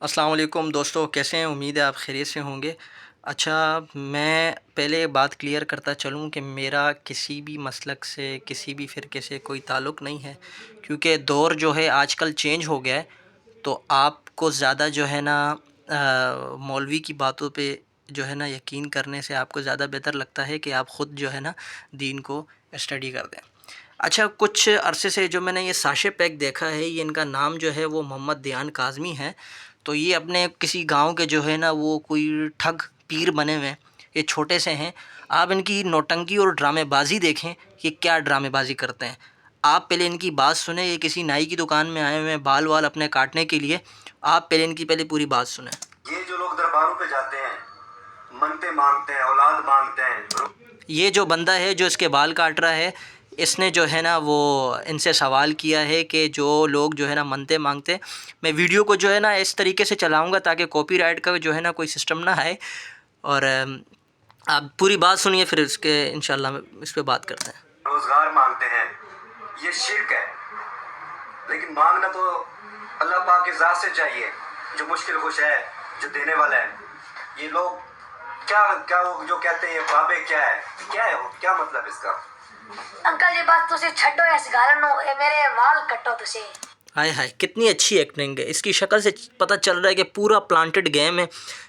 السلام علیکم دوستو، کیسے ہیں؟ امید ہے آپ خیریت سے ہوں گے۔ اچھا، میں پہلے بات کلیئر کرتا چلوں کہ میرا کسی بھی مسلک سے، کسی بھی فرقے سے کوئی تعلق نہیں ہے، کیونکہ دور جو ہے آج کل چینج ہو گیا ہے۔ تو آپ کو زیادہ جو ہے نا مولوی کی باتوں پہ جو ہے نا یقین کرنے سے آپ کو زیادہ بہتر لگتا ہے کہ آپ خود جو ہے نا دین کو اسٹڈی کر دیں۔ اچھا، کچھ عرصے سے جو میں نے یہ ساشے پیک دیکھا ہے، یہ ان کا نام جو ہے وہ محمد دیان کاظمی ہے۔ تو یہ اپنے کسی گاؤں کے جو ہے نا وہ کوئی ٹھگ پیر بنے ہوئے ہیں، یہ چھوٹے سے ہیں۔ آپ ان کی نوٹنکی اور ڈرامے بازی دیکھیں کہ کیا ڈرامے بازی کرتے ہیں۔ آپ پہلے ان کی بات سنیں، یہ کسی نائی کی دکان میں آئے ہوئے ہیں بال وال اپنے کاٹنے کے لیے۔ آپ پہلے ان کی پوری بات سنیں۔ یہ جو لوگ درباروں پہ جاتے ہیں، منتیں مانگتے ہیں، اولاد مانگتے ہیں، یہ جو بندہ ہے جو اس کے بال کاٹ رہا ہے، اس نے جو ہے نا وہ ان سے سوال کیا ہے کہ جو لوگ جو ہے نا منتیں مانگتے ہیں، میں ویڈیو کو جو ہے نا اس طریقے سے چلاؤں گا تاکہ کاپی رائٹ کا جو ہے نا کوئی سسٹم نہ آئے، اور آپ پوری بات سنیے، پھر اس کے انشاءاللہ اس پہ بات کرتے ہیں۔ روزگار مانگتے ہیں، یہ شرک ہے۔ لیکن مانگنا تو اللہ پاک کی ذات سے چاہیے جو مشکل خوش ہے، جو دینے والا ہے۔ یہ لوگ کیا وہ جو کہتے ہیں بابے کیا ہے وہ کیا مطلب اس کا؟ انکل یہ بات تسی چھڈو اس گل نو، اے میرے وال کٹو تسی۔ ہائے ہائے، کتنی اچھی ایکٹنگ ہے اس کی، شکل سے پتہ چل رہا ہے کہ پورا پلانٹڈ گیم ہے۔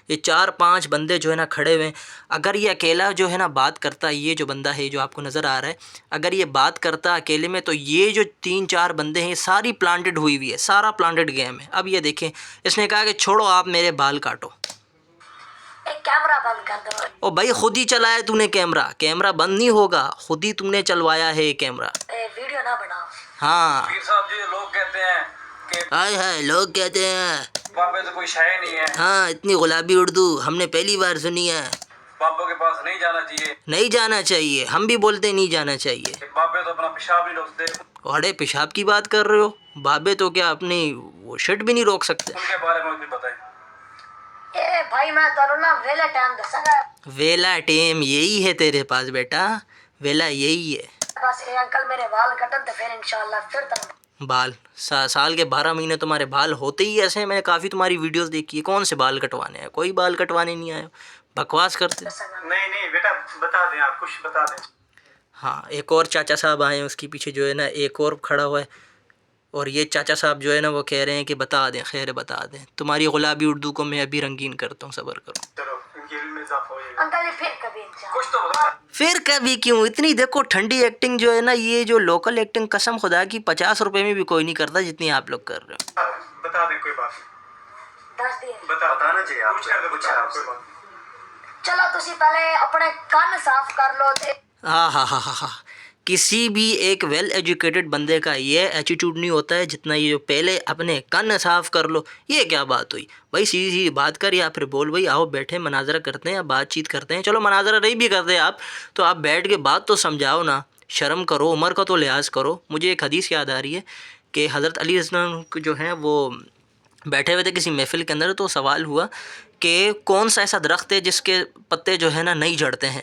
یہ 4-5 بندے جو ہے نا کھڑے ہوئے ہیں۔ اگر یہ اکیلا جو ہے نا بات کرتا، یہ جو بندہ ہے جو آپ کو نظر آ رہا ہے، اگر یہ بات کرتا اکیلے میں، تو یہ جو 3-4 بندے ہیں یہ ساری پلانٹڈ ہوئی ہوئی ہے، سارا پلانٹڈ گیم ہے۔ اب یہ دیکھیں، اس نے کہا کہ چھوڑو آپ میرے بال کاٹو۔ کیمرہ بند کر دو۔ او بھائی، خود ہی چلایا تو نے کیمرہ بند نہیں ہوگا، خود ہی تم نے چلوایا ہے کیمرہ۔ ویڈیو نہ بناؤ۔ ہاں، پیر صاحب جی، لوگ کہتے ہیں کہ ہائے ہائے، لوگ کہتے ہیں بابے تو کوئی شے نہیں ہے۔ ہاں، اتنی غلابی اردو ہم نے پہلی بار سنی ہے۔ بابوں کے پاس نہیں جانا چاہیے۔ نہیں جانا چاہیے، ہم بھی بولتے نہیں جانا چاہیے۔ بابے تو اپنا پیشاب نہیں روکتے۔ اڑے پیشاب کی بات کر رہے ہو؟ بابے تو کیا اپنی وہ شٹ بھی نہیں روک سکتے؟ ان کے بارے میں مجھے بتائیں۔ اے بھائی، میں تو نا ویلا ٹائم دساں گا۔ ویلا ٹیم یہی ہے تیرے پاس بیٹا، ویلا یہی ہے۔ بس اے انکل میرے بال کٹن تو پھر انشاءاللہ پھر تک بال سال کے 12 مہینے تمہارے بال ہوتے ہی ایسے ہیں۔ میں نے کافی تمہاری ویڈیوز دیکھی ہے، کون سے بال کٹوانے ہیں؟ کوئی بال کٹوانے نہیں آئے، بکواس کرتے۔ نہیں بیٹا، بتا دیں، آپ کچھ بتا دیں۔ ہاں، ایک اور چاچا صاحب آئے ہیں، اس کے پیچھے جو ہے نا ایک اور کھڑا ہوا ہے، اور یہ چاچا صاحب جو ہے نا وہ کہہ رہے ہیں کہ بتا دیں، خیر بتا دیں۔ تمہاری غلابی اردو کو میں ابھی رنگین کرتا ہوں، صبر کرو۔ چلو، ان کے علم میں اضافہ ہو جائے گا۔ انکل پھر کبھی کچھ تو بتا۔ پھر کبھی کیوں؟ اتنی دیکھو ٹھنڈی ایکٹنگ جو ہے نا، یہ جو لوکل ایکٹنگ قسم خدا کی 50 روپے میں بھی کوئی نہیں کرتا جتنی آپ لوگ کر رہے ہو۔ بتا دیں، کوئی بات نہیں۔ دس دیں۔ بتانا چاہیے آپ کو۔ چلو تسی پہلے اپنے کان صاف کر لو تے۔ ہاں ہاں ہاں ہاں ہاں، کسی بھی ایک ویل ایجوکیٹڈ بندے کا یہ ایٹیٹیوڈ نہیں ہوتا ہے جتنا یہ جو پہلے اپنے کان صاف کر لو۔ یہ کیا بات ہوئی بھائی؟ سیدھی سیدھی بات کر، یا پھر بول بھائی آؤ بیٹھے مناظرہ کرتے ہیں یا بات چیت کرتے ہیں۔ چلو مناظرہ نہیں بھی کرتے آپ، تو آپ بیٹھ کے بات تو سمجھاؤ نا، شرم کرو، عمر کا تو لحاظ کرو۔ مجھے ایک حدیث یاد آ رہی ہے کہ حضرت علی رضی اللہ عنہ جو ہیں وہ بیٹھے ہوئے تھے کسی محفل کے اندر، تو سوال ہوا کہ کون سا ایسا درخت ہے جس کے پتے جو ہے نا نہیں جھڑتے ہیں؟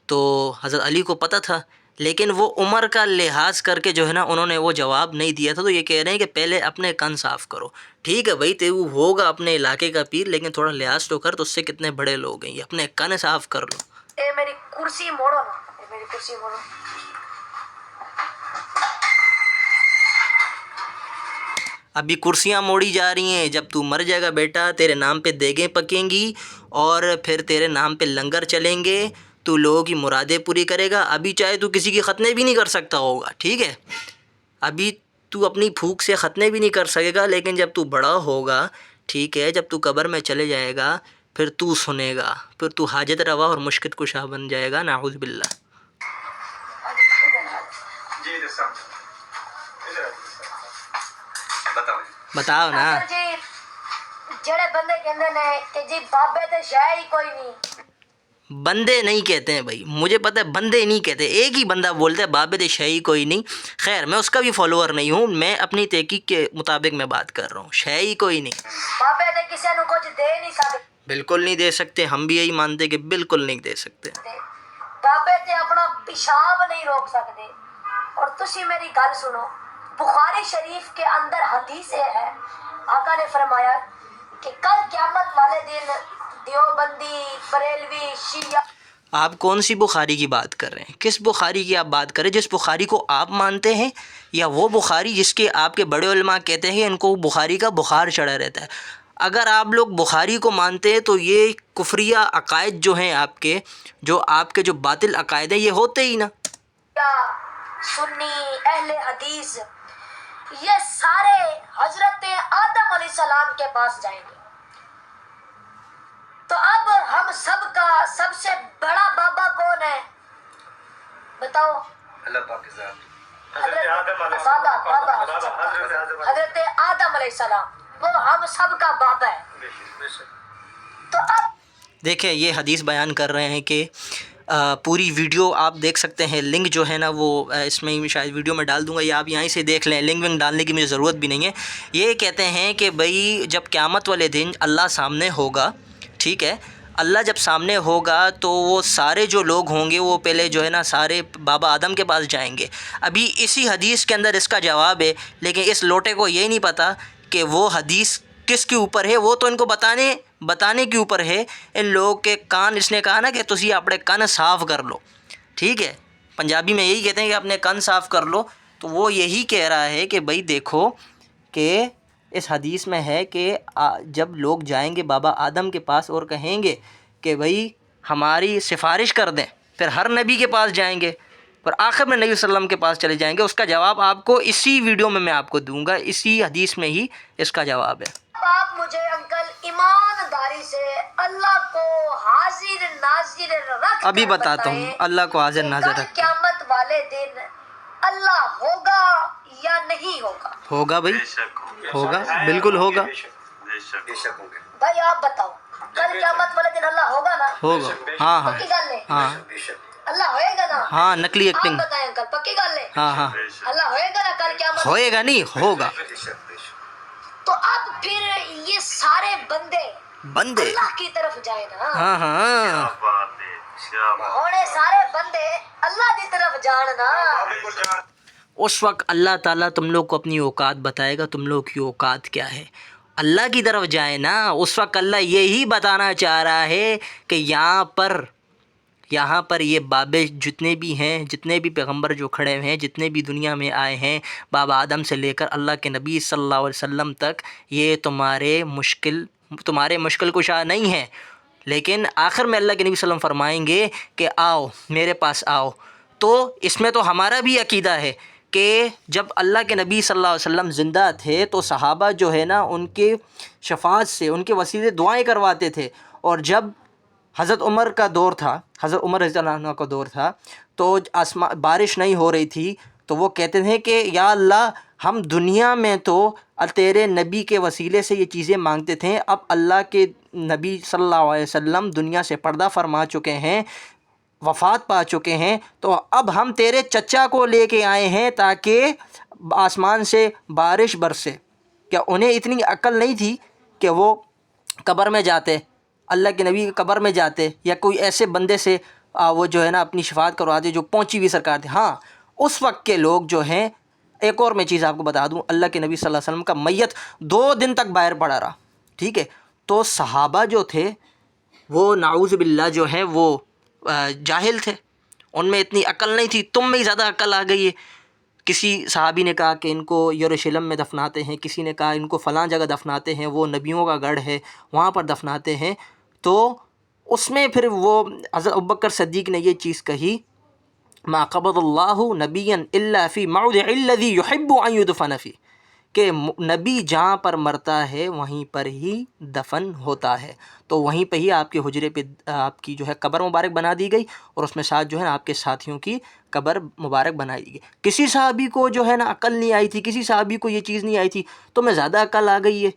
تو حضرت علی کو پتہ تھا، لیکن وہ عمر کا لحاظ کر کے جو ہے نا انہوں نے وہ جواب نہیں دیا تھا۔ تو یہ کہہ رہے ہیں کہ پہلے اپنے کان صاف کرو۔ ٹھیک ہے بھائی، تو ہوگا اپنے علاقے کا پیر، لیکن تھوڑا لحاظ تو کر، تو اس سے کتنے بڑے لوگ ہیں، یہ اپنے کان صاف کر لو۔ اے میری کرسی موڑو نا، اے میری کرسی موڑو۔ ابھی کرسیاں موڑی جا رہی ہیں، جب تو مر جائے گا بیٹا تیرے نام پہ دیگیں پکیں گی، اور پھر تیرے نام پہ لنگر چلیں گے، تو لوگوں کی مرادیں پوری کرے گا۔ ابھی چاہے تو کسی کی ختنے بھی نہیں کر سکتا ہوگا، ٹھیک ہے؟ ابھی تو اپنی پھونک سے ختنے بھی نہیں کر سکے گا، لیکن جب تو بڑا ہوگا، ٹھیک ہے، جب تو قبر میں چلے جائے گا، پھر تو سنے گا، پھر تو حاجت روا اور مشکل کشا بن جائے گا، نعوذ باللہ۔ جی دسام بتاؤ۔ بتاؤ نا۔ جی جڑے بندے کہندے نے کہ جی بابے تے شے ہی کوئی نہیں۔ بندے نہیں کہتے ہیں بھائی، مجھے پتہ ہے بندے نہیں کہتے، ایک ہی بندہ بولتا ہے بابے دے شے ہی کوئی نہیں۔ خیر، میں اس کا بھی فالوور نہیں ہوں، میں اپنی تحقیق کے مطابق میں بات کر رہا ہوں، شے ہی کوئی نہیں۔ بابے تے کسے نو کچھ دے نہیں سکتے۔ بالکل نہیں دے سکتے، ہم بھی یہی مانتے کہ بالکل نہیں دے سکتے۔ بابے تے اپنا پیشاب نہیں روک سکتے۔ اور تسی میری گل سنو، بخاری شریف کے اندر حدیث ہے، آقا نے فرمایا کہ کل قیامت والے دن دیوبندی، بریلوی، شیعہ، آپ کون سی بخاری کی بات کر رہے ہیں؟ کس بخاری کی آپ بات کر رہے ہیں؟ جس بخاری کو آپ مانتے ہیں، یا وہ بخاری جس کے آپ کے بڑے علماء کہتے ہیں ان کو بخاری کا بخار چڑھا رہتا ہے؟ اگر آپ لوگ بخاری کو مانتے ہیں تو یہ کفریہ عقائد جو ہیں آپ کے جو باطل عقائد ہیں، یہ ہوتے ہی نا۔ سنی، اہل حدیث، یہ سارے حضرت آدم علیہ السلام کے پاس جائیں گے۔ تو اب ہم سب کا سب سے بڑا بابا کون ہے بتاؤ؟ اللہ پاک کی ذات، حضرت آدم علیہ السلام، وہ ہم سب کا بابا ہے۔ تو اب دیکھیں، یہ حدیث بیان کر رہے ہیں کہ پوری ویڈیو آپ دیکھ سکتے ہیں، لنک جو ہے نا وہ اس میں شاید ویڈیو میں ڈال دوں گا، یا آپ یہیں سے دیکھ لیں، لنک ونک ڈالنے کی مجھے ضرورت بھی نہیں ہے۔ یہ کہتے ہیں کہ بھئی جب قیامت والے دن اللہ سامنے ہوگا، ٹھیک ہے، اللہ جب سامنے ہوگا تو وہ سارے جو لوگ ہوں گے وہ پہلے جو ہے نا سارے بابا آدم کے پاس جائیں گے۔ ابھی اسی حدیث کے اندر اس کا جواب ہے، لیکن اس لوٹے کو یہ نہیں پتہ کہ وہ حدیث کس کے اوپر ہے، وہ تو ان کو بتانے کے اوپر ہے۔ ان لوگوں کے کان، اس نے کہا نا کہ تسی اپنے کن صاف کر لو، ٹھیک ہے، پنجابی میں یہی کہتے ہیں کہ اپنے کن صاف کر لو۔ تو وہ یہی کہہ رہا ہے کہ بھئی دیکھو کہ اس حدیث میں ہے کہ جب لوگ جائیں گے بابا آدم کے پاس اور کہیں گے کہ بھئی ہماری سفارش کر دیں، پھر ہر نبی کے پاس جائیں گے، اور آخر میں نبی صلی اللہ علیہ وسلم کے پاس چلے جائیں گے۔ اس کا جواب آپ کو اسی ویڈیو میں آپ کو دوں گا، اسی حدیث میں ہی اس کا جواب ہے۔ آپ مجھے انکل ایمانداری سے اللہ کو حاضر ناظر رکھ ابھی کر بتاتا ہوں، بتائیں اللہ کو حاضر کہ ناظر کل رکھ کے۔ قیامت والے دن اللہ ہوگا یا نہیں ہوگا؟ ہوگا بھائی، ہوگا، بالکل ہوگا، بے شک ہوں گے، بھائی آپ بتاؤ، کل قیامت والے دن اللہ ہوگا نا؟ ہوگا، ہاں ہاں پکی گل ہے؟ ہاں بے شک، اللہ ہوئے گا نا؟ ہاں، نقلی آپ ایکٹنگ، بتائیں انکل، پکی گل ہے؟ ہاں ہاں، اللہ ہوئے گا نا کل قیامت؟ ہوئے گا نہیں، ہوگا۔ بے شک، بے شک، تو اب پھر یہ سارے بندے اللہ کی طرف جائیں نا؟ ہاں ہاں، ہونے سارے بندے اللہ کی طرف جان نا؟ اس وقت اللہ تعالیٰ تم لوگ کو اپنی اوقات بتائے گا، تم لوگ کی اوقات کیا ہے، اللہ کی طرف جائے نا۔ اس وقت اللہ یہی بتانا چاہ رہا ہے کہ یہاں پر یہ بابے جتنے بھی ہیں، جتنے بھی پیغمبر جو کھڑے ہوئے ہیں، جتنے بھی دنیا میں آئے ہیں، بابا آدم سے لے کر اللہ کے نبی صلی اللہ علیہ وسلم تک، یہ تمہارے مشکل کشا نہیں ہیں، لیکن آخر میں اللہ کے نبی صلی اللہ علیہ وسلم فرمائیں گے کہ آؤ میرے پاس آؤ۔ تو اس میں تو ہمارا بھی عقیدہ ہے کہ جب اللہ کے نبی صلی اللہ علیہ وسلم زندہ تھے تو صحابہ جو ہے نا ان کے شفاعت سے، ان کے وسیلے دعائیں کرواتے تھے، اور جب حضرت عمر کا دور تھا، حضرت عمر رضی اللہ عنہ کا دور تھا، تو بارش نہیں ہو رہی تھی، تو وہ کہتے تھے کہ یا اللہ ہم دنیا میں تو تیرے نبی کے وسیلے سے یہ چیزیں مانگتے تھے، اب اللہ کے نبی صلی اللہ علیہ وسلم دنیا سے پردہ فرما چکے ہیں، وفات پا چکے ہیں، تو اب ہم تیرے چچا کو لے کے آئے ہیں تاکہ آسمان سے بارش برسے۔ کیا انہیں اتنی عقل نہیں تھی کہ وہ قبر میں جاتے، اللہ کے نبی قبر میں جاتے، یا کوئی ایسے بندے سے وہ جو ہے نا اپنی شفاعت کرواتے جو پہنچی ہوئی سرکار تھے؟ ہاں، اس وقت کے لوگ جو ہیں، ایک اور میں چیز آپ کو بتا دوں، اللہ کے نبی صلی اللہ علیہ وسلم کا میت 2 دن تک باہر پڑا رہا، ٹھیک ہے، تو صحابہ جو تھے وہ نعوذ باللہ جو ہے وہ جاہل تھے، ان میں اتنی عقل نہیں تھی، تم میں ہی زیادہ عقل آ گئی ہے۔ کسی صحابی نے کہا کہ ان کو یروشلم میں دفناتے ہیں، کسی نے کہا ان کو فلاں جگہ دفناتے ہیں، وہ نبیوں کا گڑھ ہے وہاں پر دفناتے ہیں، تو اس میں پھر وہ حضرت ابوبکر صدیق نے یہ چیز کہی، ما قبض اللہ نبیا الا فی موضع الذی یحب ان یدفن فیہ، کہ نبی جہاں پر مرتا ہے وہیں پر ہی دفن ہوتا ہے، تو وہیں پہ ہی آپ کے حجرے پہ آپ کی جو ہے قبر مبارک بنا دی گئی، اور اس میں ساتھ جو ہے نا آپ کے ساتھیوں کی قبر مبارک بنائی گئی۔ کسی صحابی کو جو ہے نا عقل نہیں آئی تھی، کسی صحابی کو یہ چیز نہیں آئی تھی، تمہیں زیادہ عقل آ گئی ہے۔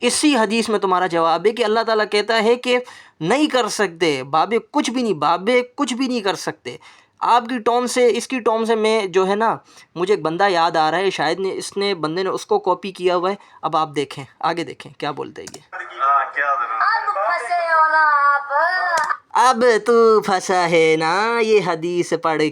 اسی حدیث میں تمہارا جواب ہے کہ اللہ تعالیٰ کہتا ہے کہ نہیں کر سکتے بابے کچھ بھی نہیں کر سکتے۔ آپ کی ٹون سے، اس کی ٹون سے میں جو ہے نا، مجھے ایک بندہ یاد آ رہا ہے، شاید بندے نے اس کو کاپی کیا ہوا ہے۔ اب آپ دیکھیں، آگے دیکھیں کیا بولتے ہیں یہ۔ اب پھنسے ہو نا آپ، اب تو پھنسا ہے نا، یہ حدیث پڑھ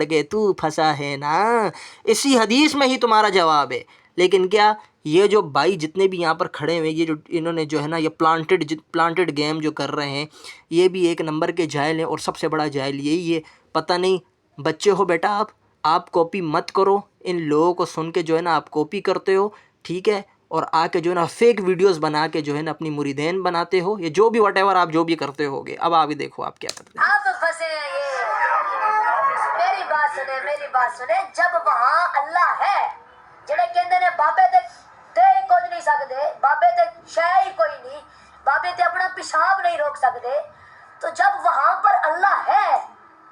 کے تو پھنسا ہے نا، اسی حدیث میں ہی تمہارا جواب ہے، لیکن کیا یہ جو بھائی جتنے بھی یہاں پر کھڑے ہوئے، یہ جو انہوں نے جو ہے نا یہ پلانٹڈ گیم جو کر رہے ہیں، یہ بھی ایک نمبر کے جاہل ہیں، اور سب سے بڑا جاہل یہی ہے. پتہ نہیں بچے ہو بیٹا، آپ کاپی مت کرو. ان لوگوں کو سن کے جو ہے نا آپ کاپی کرتے ہو، ٹھیک ہے، اور آ کے جو ہے نا فیک ویڈیوز بنا کے جو ہے نا اپنی مریدین بناتے ہو، یہ جو بھی واٹ ایور آپ جو بھی کرتے ہوگے. اب آپ ہی دیکھو آپ کیا کرتے ہیں. آپ پھنسے ہیں. یہ میری بات سنیں. جب وہاں اللہ ہے جڑے کہندے نے بابے تے کچھ نہیں سکتے، بابے تے شے ہی کوئی نہیں، بابے تے اپنا پیشاب نہیں روک سکتے، تو جب وہاں پر اللہ ہے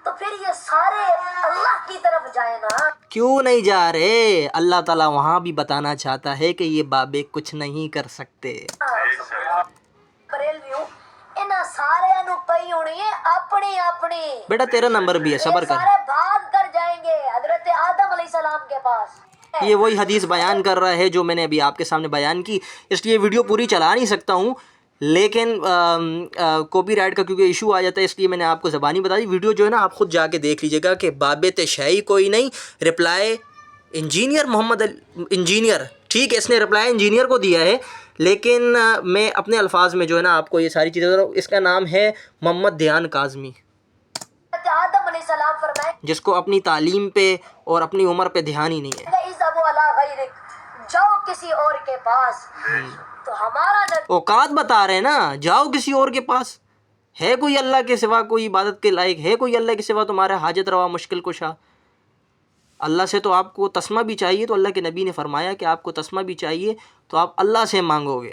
تو پھر یہ سارے اللہ کی طرف جائیں نا. کیوں نہیں جا رہے؟ اللہ تعالیٰ وہاں بھی بتانا چاہتا ہے کہ یہ بابے کچھ نہیں کر سکتے. بریلویوں انہاں سارے نو پئی ہونی ہے اپنی بیٹا تیرا نمبر بھی ہے، صبر کر. سارے بھاگ کر جائیں گے حضرت آدم علیہ السلام کے پاس. یہ وہی حدیث بیان کر رہا ہے جو میں نے ابھی آپ کے سامنے بیان کی، اس لیے ویڈیو پوری چلا نہیں سکتا ہوں، لیکن کاپی رائٹ کا کیونکہ ایشو آ جاتا ہے، اس لیے میں نے آپ کو زبانی بتا دی. ویڈیو جو ہے نا آپ خود جا کے دیکھ لیجیے گا کہ بابے تے شاہی کوئی نہیں. رپلائی انجینئر محمد انجینئر، ٹھیک ہے، اس نے رپلائی انجینئر کو دیا ہے، لیکن میں اپنے الفاظ میں جو ہے نا آپ کو یہ ساری چیزیں، اس کا نام ہے محمد دیان کاظمی، آدم علیہ السلام فرمائے جس کو اپنی تعلیم پہ اور اپنی عمر پہ دھیان ہی نہیں ہے. اذهبوا علی غیرک، جاؤ کسی اور کے پاس. تو ہمارا اوقات بتا رہے ہیں نا، جاؤ کسی اور کے پاس. ہے کوئی اللہ کے سوا کوئی عبادت کے لائق؟ ہے کوئی اللہ کے سوا تمہارا حاجت روا مشکل کشا؟ اللہ سے تو آپ کو تسمہ بھی چاہیے، تو اللہ کے نبی نے فرمایا کہ آپ کو تسمہ بھی چاہیے، تو آپ اللہ سے مانگو گے.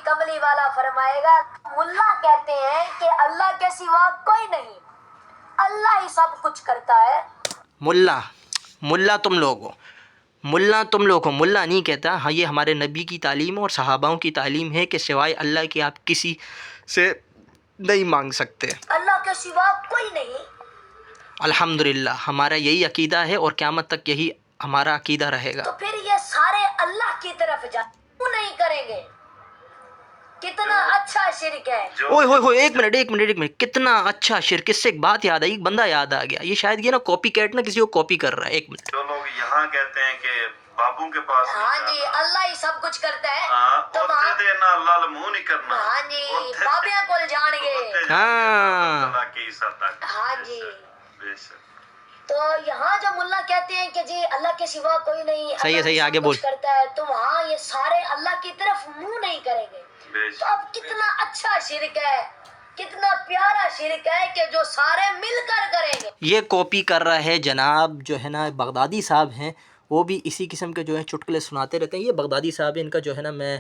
کملی والا فرمائے گا، ملا کہتے ہیں کہ اللہ کے سوا کوئی نہیں، اللہ ہی سب کچھ کرتا ہے. ملا تم لوگ ہو، ملا نہیں کہتا. ہاں، یہ ہمارے نبی کی تعلیم اور صحاباؤں کی تعلیم ہے کہ سوائے اللہ کے آپ کسی سے نہیں مانگ سکتے. اللہ کے سوا کوئی نہیں. الحمدللہ ہمارا یہی عقیدہ ہے اور قیامت تک یہی ہمارا عقیدہ رہے گا. تو پھر یہ سارے اللہ کی طرف کیوں نہیں کریں گے؟ کتنا اچھا شرک ہے. اوئے ہوئے ہوئے، ایک منٹ، کتنا اچھا شرک. اس سے ایک بات یاد آئی، ایک بندہ یاد آ گیا. یہ شاید یہ نا کاپی کیٹ نا کسی کو کاپی کر رہا ہے. ایک منٹ. جو لوگ یہاں کہتے ہیں کہ بابوں کے پاس ہاں جی اللہ ہی سب کچھ کرتا ہے، تو اور وہاں دے دینا اللہ المو نہیں کرنا. ہاں جی بابیاں کول جان گے. ہاں ہاں جی، بے شک. تو یہاں جو ملا کہتے ہیں کہ جی اللہ کے سوا کوئی نہیں، صحیح ہے، اللہ صحیح ہے، سب آگے کچھ بول. کرتا ہے، تو وہاں یہ سارے اللہ کی طرف منہ نہیں کریں گے. بے تو شک. اب کتنا اچھا شرک ہے، کتنا پیارا شرک ہے کہ جو سارے مل کر کریں گے. یہ کاپی کر رہا ہے جناب جو ہے نا بغدادی صاحب ہیں، وہ بھی اسی قسم کے جو ہے چٹکلے سناتے رہتے ہیں. یہ بغدادی صاحب ہیں، ان کا جو ہے نا میں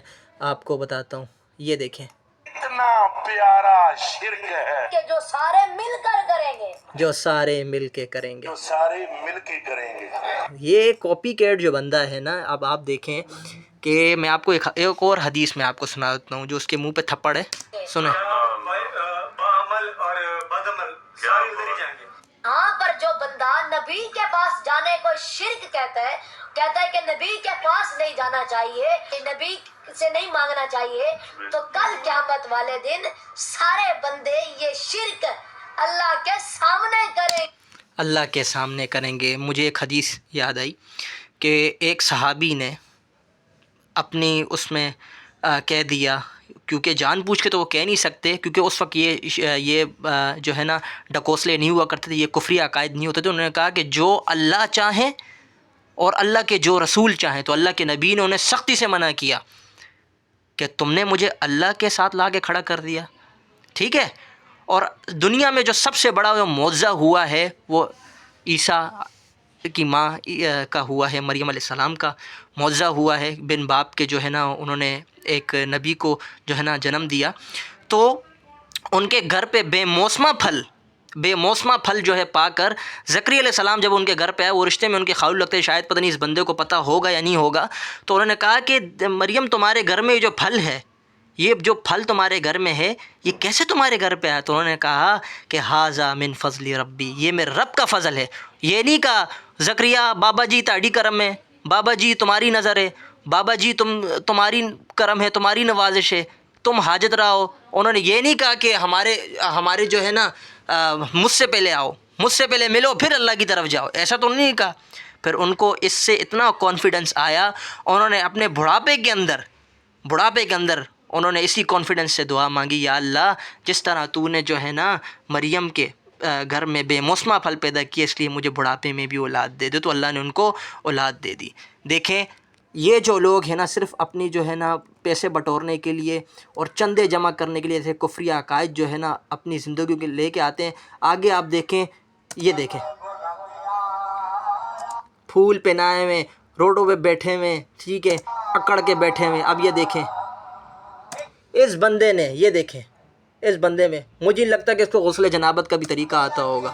آپ کو بتاتا ہوں، یہ دیکھیں. اتنا پیارا شرک ہے کہ جو سارے مل کر کریں گے. جو سارے مل کے کریں گے. جو سارے مل کے کریں گے. یہ کاپی کیٹ جو بندہ ہے نا، اب آپ دیکھیں کہ میں آپ کو ایک اور حدیث میں آپ کو سنا دیتا ہوں جو اس کے منہ پہ تھپڑ ہے. سنیں. ہاں، پر جو بندہ نبی کے پاس جانے کو شرک کہتا ہے کہ نبی کے پاس نہیں جانا چاہیے، نبی سے نہیں مانگنا چاہیے، تو کل قیامت والے دن سارے بندے یہ شرک اللہ کے سامنے کریں. اللہ کے سامنے کریں گے. مجھے ایک حدیث یاد آئی کہ ایک صحابی نے اپنی اس میں کہہ دیا، کیونکہ جان پوچھ کے تو وہ کہہ نہیں سکتے، کیونکہ اس وقت یہ جو ہے نا ڈکوسلے نہیں ہوا کرتے تھے، یہ کفری عقائد نہیں ہوتے تھے. انہوں نے کہا کہ جو اللہ چاہیں اور اللہ کے جو رسول چاہیں، تو اللہ کے نبی نے انہیں سختی سے منع کیا کہ تم نے مجھے اللہ کے ساتھ لا کے کھڑا کر دیا، ٹھیک ہے. اور دنیا میں جو سب سے بڑا جو معجزہ ہوا ہے وہ عیسیٰ کی ماں کا ہوا ہے، مریم علیہ السلام کا معجزہ ہوا ہے. بن باپ کے جو ہے نا انہوں نے ایک نبی کو جو ہے نا جنم دیا، تو ان کے گھر پہ بے موسمہ پھل جو ہے پا کر زکریا علیہ السلام جب ان کے گھر پہ آئے، وہ رشتے میں ان کے خالو لگتے، شاید پتہ نہیں اس بندے کو پتہ ہوگا یا نہیں ہوگا، تو انہوں نے کہا کہ مریم تمہارے گھر میں جو پھل ہے، یہ جو پھل تمہارے گھر میں ہے، یہ کیسے تمہارے گھر پہ آیا؟ تو انہوں نے کہا کہ ھذا من فضل ربی، یہ میرے رب کا فضل ہے. یہ نہیں کہا زکریا بابا جی تہاڈی کرم ہے، بابا جی تمہاری نظر ہے، بابا جی تمہاری کرم ہے، تمہاری نوازش ہے، تم حاجت رہو. انہوں نے یہ نہیں کہا کہ ہمارے جو ہے نا مجھ سے پہلے آؤ، مجھ سے پہلے ملو، پھر اللہ کی طرف جاؤ. ایسا تو نہیں کہا. پھر ان کو اس سے اتنا کانفیڈنس آیا، انہوں نے اپنے بڑھاپے کے اندر انہوں نے اسی کانفیڈنس سے دعا مانگی، یا اللہ جس طرح تو نے جو ہے نا مریم کے گھر میں بے موسمہ پھل پیدا کیے، اس لیے مجھے بڑھاپے میں بھی اولاد دے دے، تو اللہ نے ان کو اولاد دے دی۔ دیکھیں یہ جو لوگ ہیں نا صرف اپنی جو ہے نا پیسے بٹورنے کے لیے اور چندے جمع کرنے کے لیے ایسے کفری عقائد جو ہے نا اپنی زندگیوں کے لے کے آتے ہیں۔ آگے آپ دیکھیں، یہ دیکھیں پھول پہنائے ہوئے، روڈوں پہ بیٹھے ہوئے، ٹھیک ہے، اکڑ کے بیٹھے ہوئے۔ اب یہ دیکھیں اس بندے نے، یہ دیکھیں اس بندے میں، مجھے لگتا ہے کہ اس کو غسل جنابت کا بھی طریقہ آتا ہوگا۔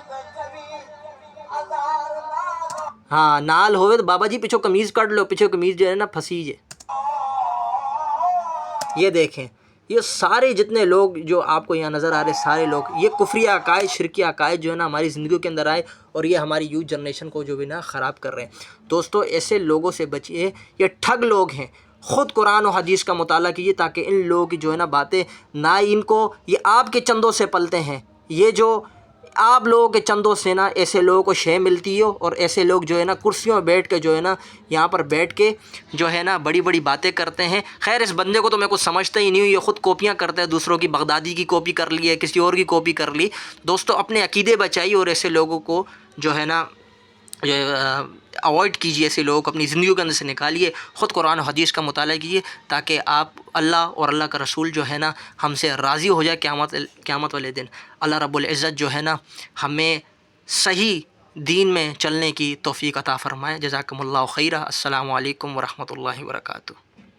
ہاں نال ہوئے تو بابا جی پیچھو قمیض کٹ لو، پیچھو قمیض جو ہے نا پھسی جے۔ یہ دیکھیں یہ سارے جتنے لوگ جو آپ کو یہاں نظر آ رہے سارے لوگ، یہ کفری عقائد، شرکی عقائد جو ہے نا ہماری زندگیوں کے اندر آئے اور یہ ہماری یوتھ جنریشن کو جو بھی نا خراب کر رہے ہیں۔ دوستو ایسے لوگوں سے بچیے، یہ ٹھگ لوگ ہیں۔ خود قرآن و حدیث کا مطالعہ کیجیے تاکہ ان لوگوں کی جو ہے نا باتیں نہ ان کو، یہ آپ کے چندوں سے پلتے ہیں، یہ جو آپ لوگوں کے چندوں سے نا ایسے لوگوں کو شے ملتی ہو، اور ایسے لوگ جو ہے نا کرسیوں میں بیٹھ کے جو ہے نا یہاں پر بیٹھ کے جو ہے نا بڑی بڑی باتیں کرتے ہیں۔ خیر اس بندے کو تو میں کچھ سمجھتا ہی نہیں ہوں، یہ خود کاپیاں کرتا ہے دوسروں کی، بغدادی کی کاپی کر لی ہے، کسی اور کی کاپی کر لی۔ دوستو اپنے عقیدے بچائیے اور ایسے لوگوں کو جو ہے نا اوائڈ کیجیے، ایسے لوگوں کو اپنی زندگیوں کے اندر سے نکالیے، خود قرآن و حدیث کا مطالعہ کیجیے تاکہ آپ اللہ اور اللہ کا رسول جو ہے نا ہم سے راضی ہو جائے قیامت والے دن۔ اللہ رب العزت جو ہے نا ہمیں صحیح دین میں چلنے کی توفیق عطا فرمائے۔ جزاکم اللہ خیرہ۔ السلام علیکم ورحمۃ اللہ وبرکاتہ۔